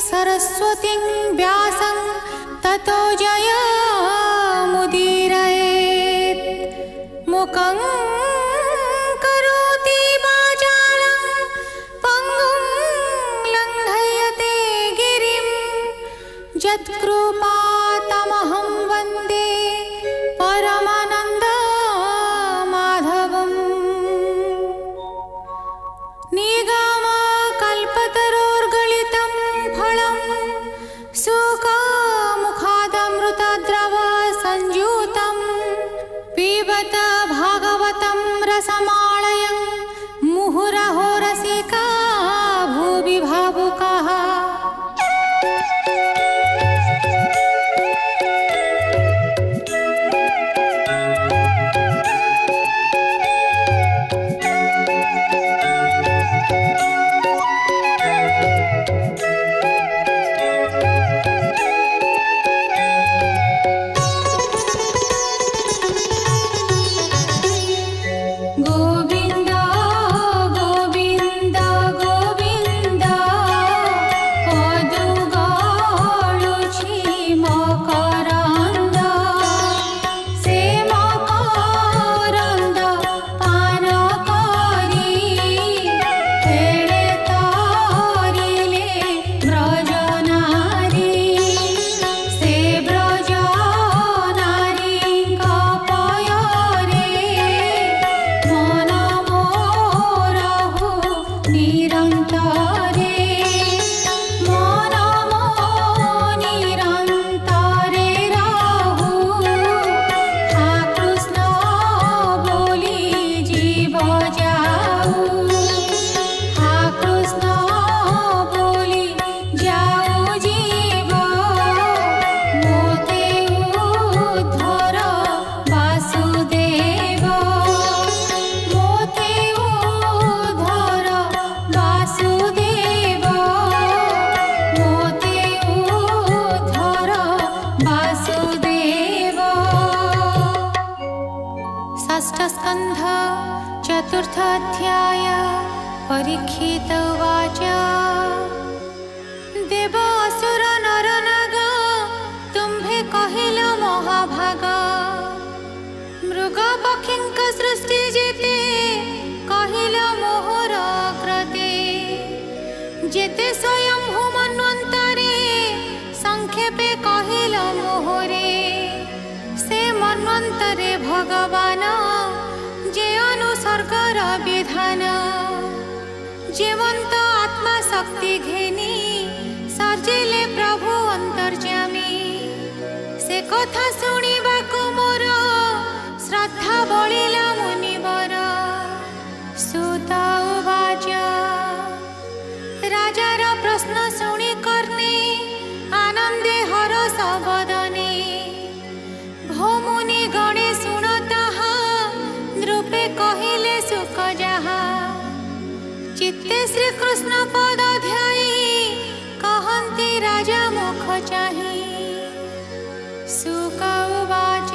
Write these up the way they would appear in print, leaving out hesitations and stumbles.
सरस्वतीं व्यासं ततो जयमुदीरयेत्। मुखं करोति वाचालं पङ्गुं लङ्घयते गिरिं यत्कृपातमहं वन्दे परमानन्दमाधवम्। निगमकल्पतरोर्गलितं फलं सुखमुखादमृतद्रव संयुतं पिबत भागवतं रसमालयं मुहुरहो रसिका भुवि भावुकाः। षष्ठस्कन्ध चतुर्थाध्याय। परीक्षित उवाच देव असुर नर नाग तुम्भे कहिल महाभाग। मृग पक्षींक सृष्टि जेते कहिल मोहर कृते। जेते स्वयं मन्वन्तरे संक्षेपे कहिल मोहरे। से मन्वन्तरे भगवान जे अनुसर्गर विधान। जीवंत आत्मा शक्ति घेनी सर्जिले प्रभु अंतर्यामी। से कथा शुणिबाकु मोर श्रद्धा बढिला मुनिवर। सुत उवाच राजार प्रश्न शुणि कर्णे आनंदे हरस बदने। भौमुनि गणे शुणतः नृपे कहिले सुख जाहा। चित्ते श्रीकृष्ण पद ध्यायी कहन्ति राजा मुख चाहि। सुक उवाच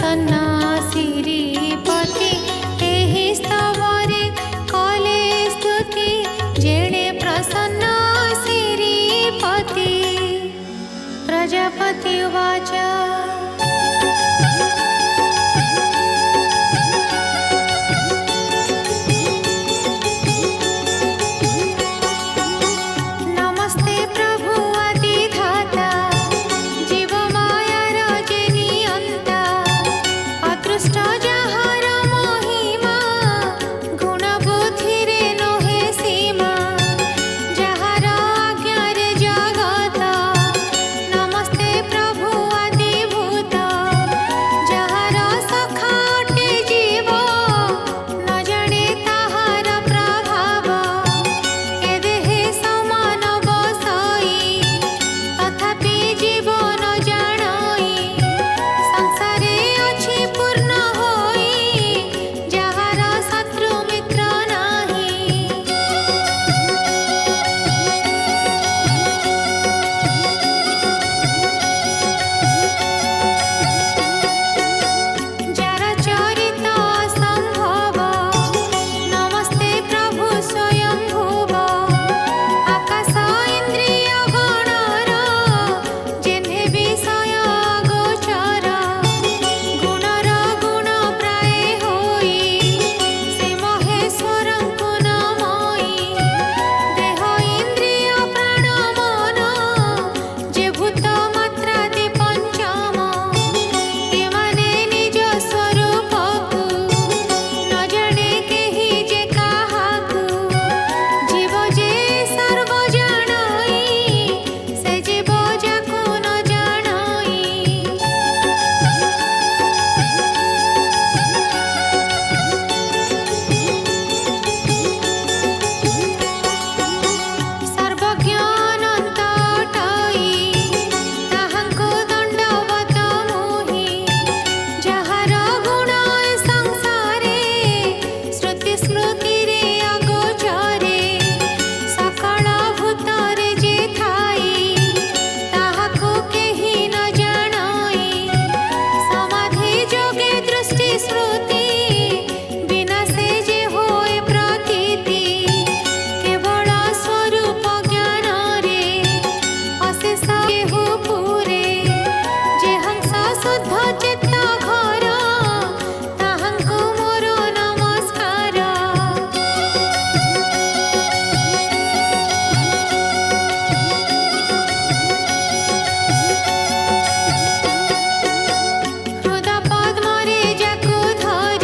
प्रसन्न श्रीपति एहि स्तवरे कले स्तुति जेणे प्रसन्न श्रीपति। प्रजापति उवाच हृद पद्मरे जाकु धरि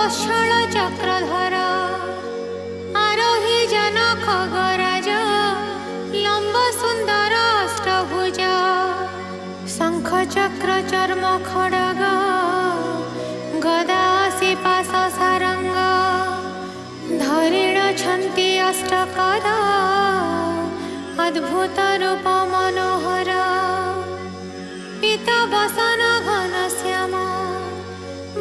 वत्सल चक्रधर आरोही जनक खगराज लंब सुंदर अष्टभुज शंख चक्र चर्म खड्ग गदा पाश सारंग धरिण छन्ति अष्टकर अद्भुत रूप मनोहर पीतवसन घन श्याम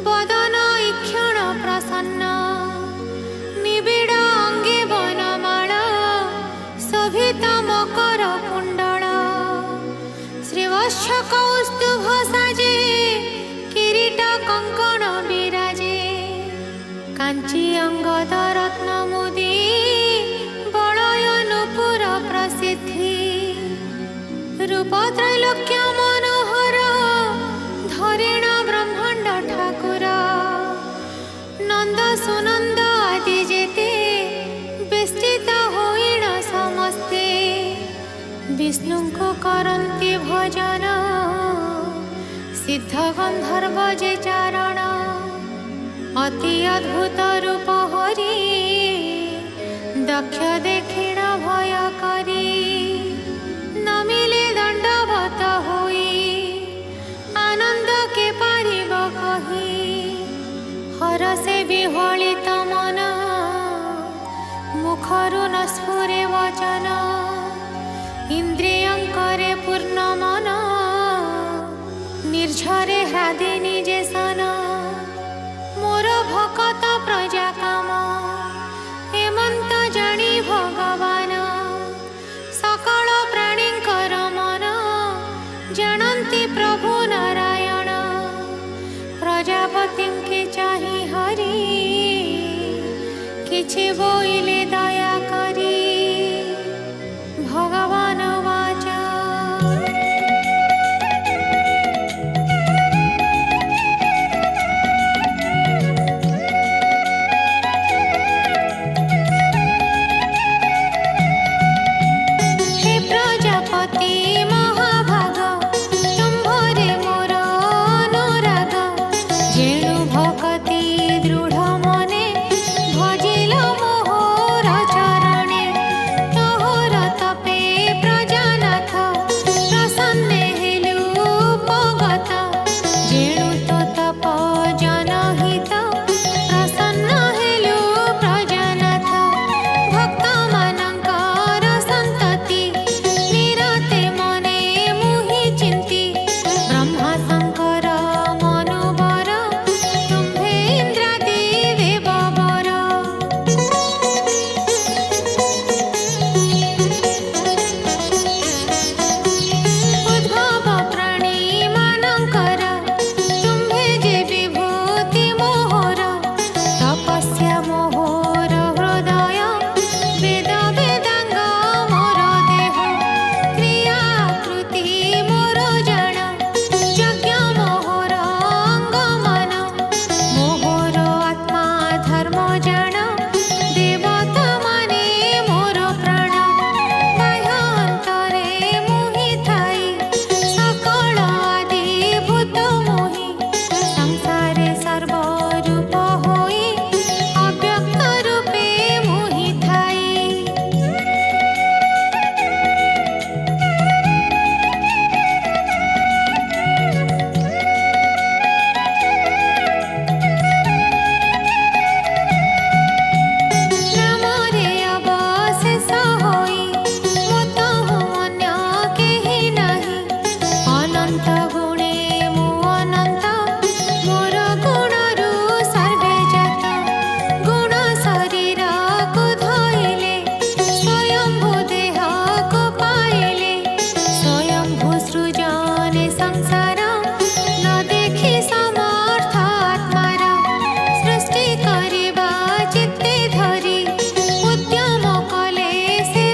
वदन ईक्षण प्रसन्न निबिड़ अंगे वनमाला शोभित मकर कुंडल श्रीवत्स कौस्तुभ साजे किरीट कंकण विराजे कांची अंगद रत्न मुदी बलय नुपुर प्रसिद्धि रूप त्रैलोक्य मनोहर धरिण ब्रह्मांड ठाकुर नंद सुनंद आदि जेते विस्तृत होइण समस्ते विष्णु को करन्ति भजन सिद्ध गंधर्व जे चारण अति अद्भुत रूप हरि दक्ष देखिण भय करी नमिले दंडवत होई आनंद के पारिब कही हर से विह्वलित मन मुखरु न स्फुरे वचन इंद्रियंकरे पूर्ण मन निर्झरे हृदय निजे सन मोर भकत प्रजा काम हेमंत जानी भगवान सकल प्राणींकर मन जानन्ति प्रभु नारायण प्रजापति के चाहि हरि किछि बोइले दया करी भगवान वाचा से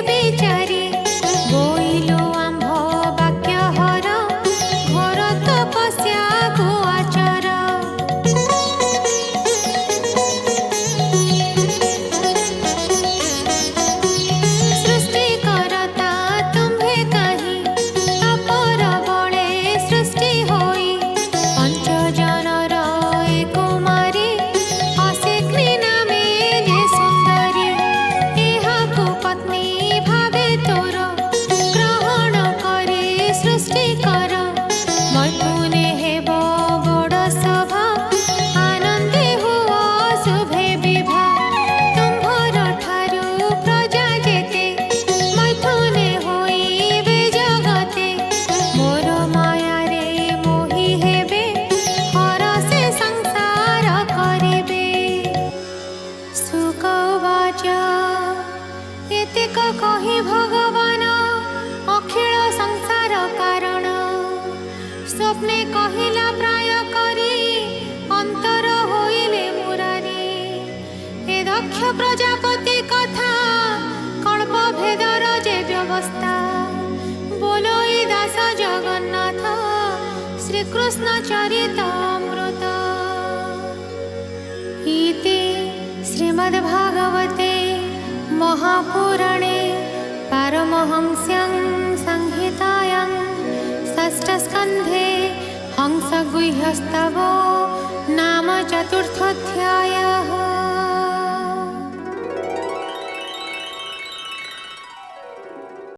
भगवान अखिल संसार कारण स्वप्ने कहिला प्राय करी अंतर होइले मुरारी ए दक्ष प्रजापति कथा कल्प भेदर जे व्यवस्था बोलो ई दास जगन्नाथ श्रीकृष्ण चरितामृत इति श्रीमद्भागवते महापुराणे पारमहंस्यां संहितायां षष्ठस्कन्धे हंसगुह्यस्तवो नाम चतुर्थोऽध्यायः।